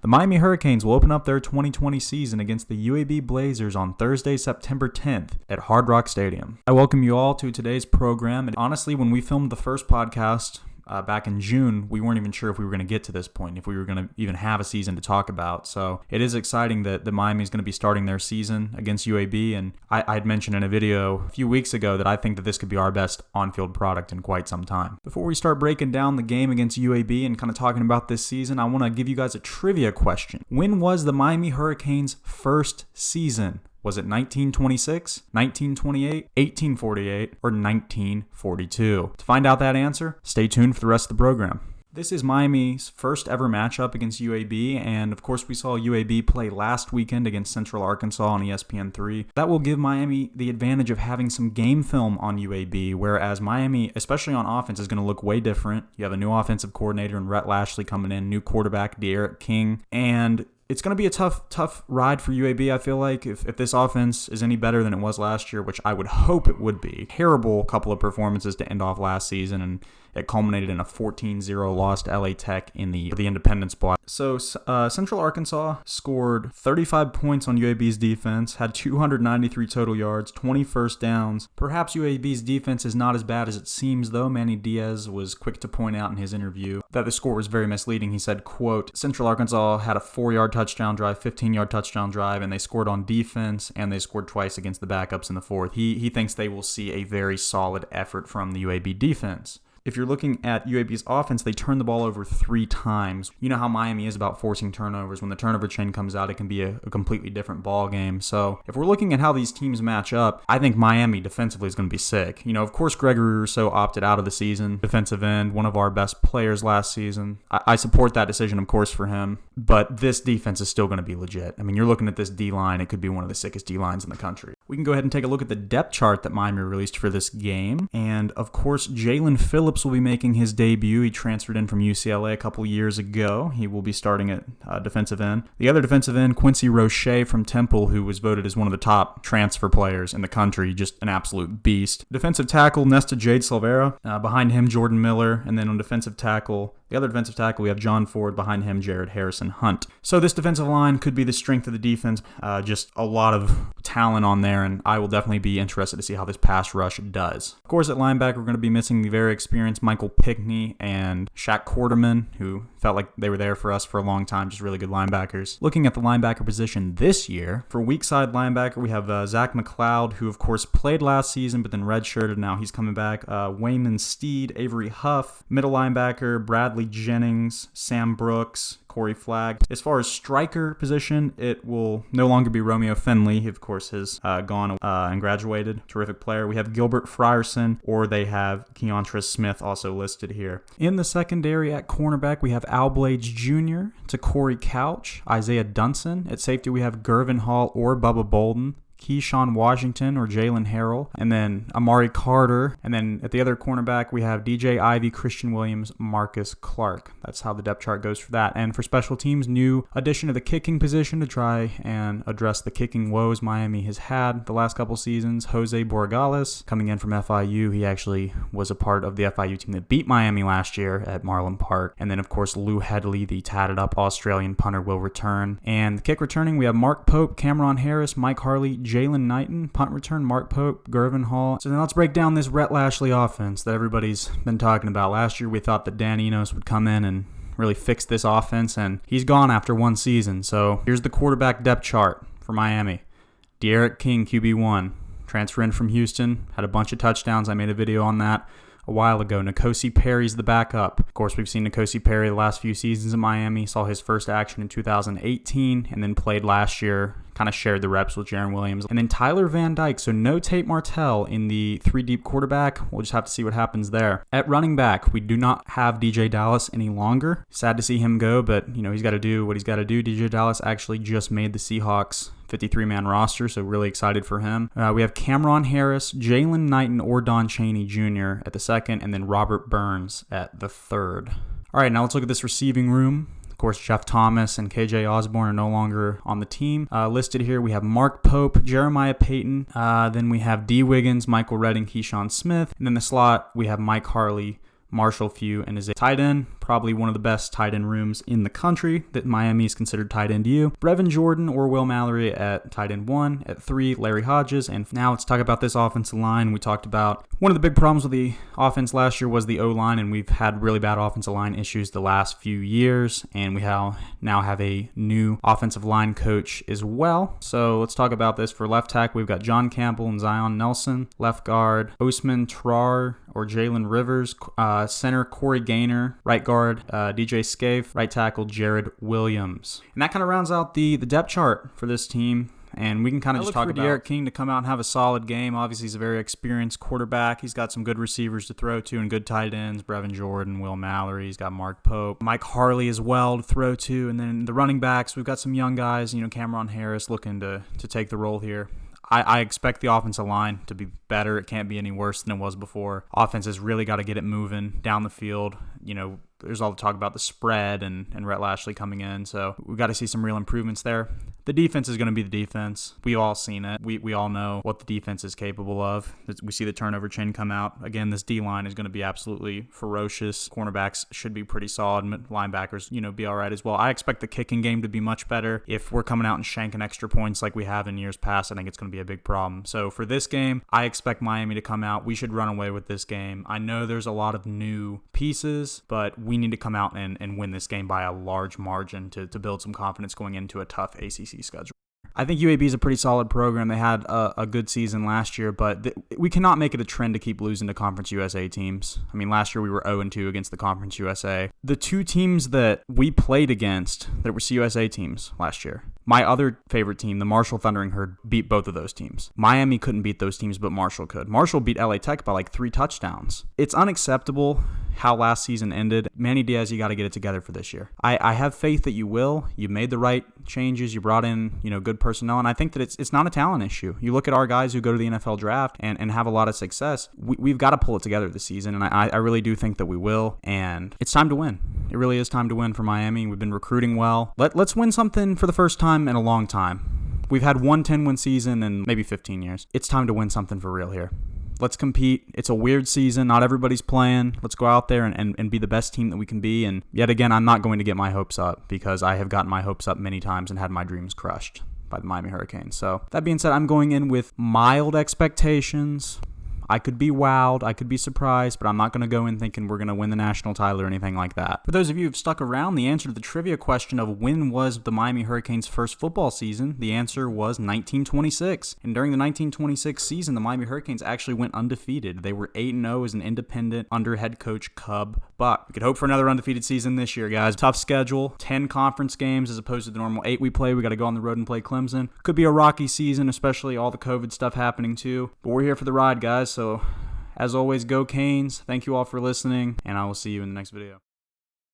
The Miami Hurricanes will open up their 2020 season against the UAB Blazers on Thursday, September 10th at Hard Rock Stadium. I welcome you all to today's program. And honestly, when we filmed the first podcast back in June, we weren't even sure if we were going to get to this point, if we were going to even have a season to talk about. So it is exciting that the Miami is going to be starting their season against UAB. And I had mentioned in a video a few weeks ago that I think that this could be our best on-field product in quite some time. Before we start breaking down the game against UAB and kind of talking about this season, I want to give you guys a trivia question. When was the Miami Hurricanes' first season? Was it 1926, 1928, 1848, or 1942? To find out that answer, stay tuned for the rest of the program. This is Miami's first ever matchup against UAB, and of course we saw UAB play last weekend against Central Arkansas on ESPN3. That will give Miami the advantage of having some game film on UAB, whereas Miami, especially on offense, is going to look way different. You have a new offensive coordinator in Rhett Lashley coming in, new quarterback D'Eriq King, and it's going to be a tough ride for UAB, I feel like, if this offense is any better than it was last year, which I would hope it would be. Terrible couple of performances to end off last season, and it culminated in a 14-0 loss to LA Tech in the Independence Bowl. So Central Arkansas scored 35 points on UAB's defense, had 293 total yards, 20 first downs. Perhaps UAB's defense is not as bad as it seems, though. Manny Diaz was quick to point out in his interview that the score was very misleading. He said, quote, Central Arkansas had a 4-yard touchdown drive, 15-yard touchdown drive, and they scored on defense, and they scored twice against the backups in the fourth. He thinks they will see a very solid effort from the UAB defense. If you're looking at UAB's offense, they turned the ball over 3 times. You know how Miami is about forcing turnovers. When the turnover chain comes out, it can be a completely different ball game. So if we're looking at how these teams match up, I think Miami defensively is going to be sick. You know, of course, Gregory Rousseau opted out of the season. Defensive end, one of our best players last season. I support that decision, of course, for him. But this defense is still going to be legit. I mean, you're looking at this D-line. It could be one of the sickest D-lines in the country. We can go ahead and take a look at the depth chart that Miami released for this game. And, of course, Jalen Phillips will be making his debut. He transferred in from UCLA a couple years ago. He will be starting at defensive end. The other defensive end, Quincy Roche from Temple, who was voted as one of the top transfer players in the country. Just an absolute beast. Defensive tackle, Nesta Jade Silvera. Behind him, Jordan Miller. And then on defensive tackle, the other defensive tackle, we have John Ford. Behind him, Jared Harrison Hunt. So this defensive line could be the strength of the defense. Just a lot of talent on there, and I will definitely be interested to see how this pass rush does. Of course, at linebacker, we're going to be missing the very experienced Michael Pickney and Shaq Quarterman, who felt like they were there for us for a long time, just really good linebackers. Looking at the linebacker position this year, for weak side linebacker, we have Zach McLeod, who of course played last season, but then redshirted. Now he's coming back. Wayman Steed, Avery Huff. Middle linebacker, Bradley Jennings, Sam Brooks, Corey Flagg. As far as striker position, it will no longer be Romeo Finley. He, of course, has gone and graduated. Terrific player. We have Gilbert Frierson, or they have Keontra Smith also listed here. In the secondary at cornerback, we have Al Blades Jr. to Corey Couch, Isaiah Dunson. At safety, we have Gervin Hall or Bubba Bolden. Keyshawn Washington or Jalen Harrell, and then Amari Carter. And then at the other cornerback, we have DJ Ivy, Christian Williams, Marcus Clark. That's how the depth chart goes for that. And for special teams, new addition to the kicking position to try and address the kicking woes Miami has had the last couple seasons. Jose Borregales coming in from FIU. He actually was a part of the FIU team that beat Miami last year at Marlin Park. And then, of course, Lou Headley, the tatted up Australian punter, will return. And the kick returning, we have Mark Pope, Cameron Harris, Mike Harley, Jalen Knighton. Punt return, Mark Pope, Gervin Hall. So then let's break down this Rhett Lashley offense that everybody's been talking about. Last year we thought that Dan Enos would come in and really fix this offense, and he's gone after one season. So here's the quarterback depth chart for Miami. D'Eriq King, QB1, transfer in from Houston, had a bunch of touchdowns. I made a video on that a while ago. N'Kosi Perry's the backup. Of course, we've seen N'Kosi Perry the last few seasons in Miami. Saw his first action in 2018 and then played last year. Kind of shared the reps with Jaron Williams. And then Tyler Van Dyke. So no Tate Martell in the 3-deep quarterback. We'll just have to see what happens there. At running back, we do not have DJ Dallas any longer. Sad to see him go, but he's got to do what he's got to do. DJ Dallas actually just made the Seahawks 53-man roster, so really excited for him. We have Cameron Harris, Jalen Knighton, or Don Chaney Jr. at the second, and then Robert Burns at the third. All right, now let's look at this receiving room. Of course, Jeff Thomas and KJ Osborne are no longer on the team. Listed here, we have Mark Pope, Jeremiah Payton. Then we have D. Wiggins, Michael Redding, Keyshawn Smith. And then the slot, we have Mike Harley, Marshall Few, and is a tight end, probably one of the best tight end rooms in the country that Miami is considered tight end U. Brevin Jordan or Will Mallory at tight end 1. At 3, Larry Hodges. And now let's talk about this offensive line. We talked about one of the big problems with the offense last year was the O-line, and we've had really bad offensive line issues the last few years, and we now have a new offensive line coach as well. So let's talk about this. For left tackle, we've got John Campbell and Zion Nelson. Left guard, Osman Trar or Jalen Rivers. Center, Corey Gaynor. Right guard, DJ Scaife. Right tackle, Jared Williams. And that kind of rounds out the depth chart for this team. And we can kind of just talk about Derek King to come out and have a solid game. Obviously, he's a very experienced quarterback. He's got some good receivers to throw to and good tight ends. Brevin Jordan, Will Mallory. He's got Mark Pope, Mike Harley as well to throw to. And then the running backs, we've got some young guys. Cameron Harris looking to take the role here. I expect the offensive line to be better. It can't be any worse than it was before. Offense has really got to get it moving down the field. There's all the talk about the spread and Rhett Lashley coming in, so we've got to see some real improvements there. The defense is going to be the defense. We've all seen it. We all know what the defense is capable of. We see the turnover chain come out. Again, this D-line is going to be absolutely ferocious. Cornerbacks should be pretty solid. Linebackers, be all right as well. I expect the kicking game to be much better. If we're coming out and shanking extra points like we have in years past, I think it's going to be a big problem. So for this game, I expect Miami to come out. We should run away with this game. I know there's a lot of new pieces, but we need to come out and win this game by a large margin to build some confidence going into a tough ACC schedule. I think UAB is a pretty solid program. They had a good season last year, but we cannot make it a trend to keep losing to Conference USA teams. I mean, last year we were 0-2 against the Conference USA. The two teams that we played against that were CUSA teams last year, my other favorite team, the Marshall Thundering Herd, beat both of those teams. Miami couldn't beat those teams, but Marshall could. Marshall beat LA Tech by like 3 touchdowns. It's unacceptable how last season ended. Manny Diaz, you got to get it together for this year. I have faith that you will. You made the right changes. You brought in, good personnel, and I think that it's not a talent issue. You look at our guys who go to the NFL draft and have a lot of success. We've got to pull it together this season, and I really do think that we will, and it's time to win. It really is time to win for Miami. We've been recruiting well. Let's win something for the first time in a long time. We've had one 10-win season in maybe 15 years. It's time to win something for real here. Let's compete. It's a weird season. Not everybody's playing. Let's go out there and be the best team that we can be. And yet again, I'm not going to get my hopes up because I have gotten my hopes up many times and had my dreams crushed by the Miami Hurricanes. So that being said, I'm going in with mild expectations. I could be wowed, I could be surprised, but I'm not going to go in thinking we're going to win the national title or anything like that. For those of you who've stuck around, the answer to the trivia question of when was the Miami Hurricanes' first football season, the answer was 1926. And during the 1926 season, the Miami Hurricanes actually went undefeated. They were 8-0 as an independent under head coach Cub Buck. We could hope for another undefeated season this year, guys. Tough schedule, 10 conference games as opposed to the normal 8 we play. We got to go on the road and play Clemson. Could be a rocky season, especially all the COVID stuff happening too. But we're here for the ride, guys. So, as always, go Canes. Thank you all for listening, and I will see you in the next video.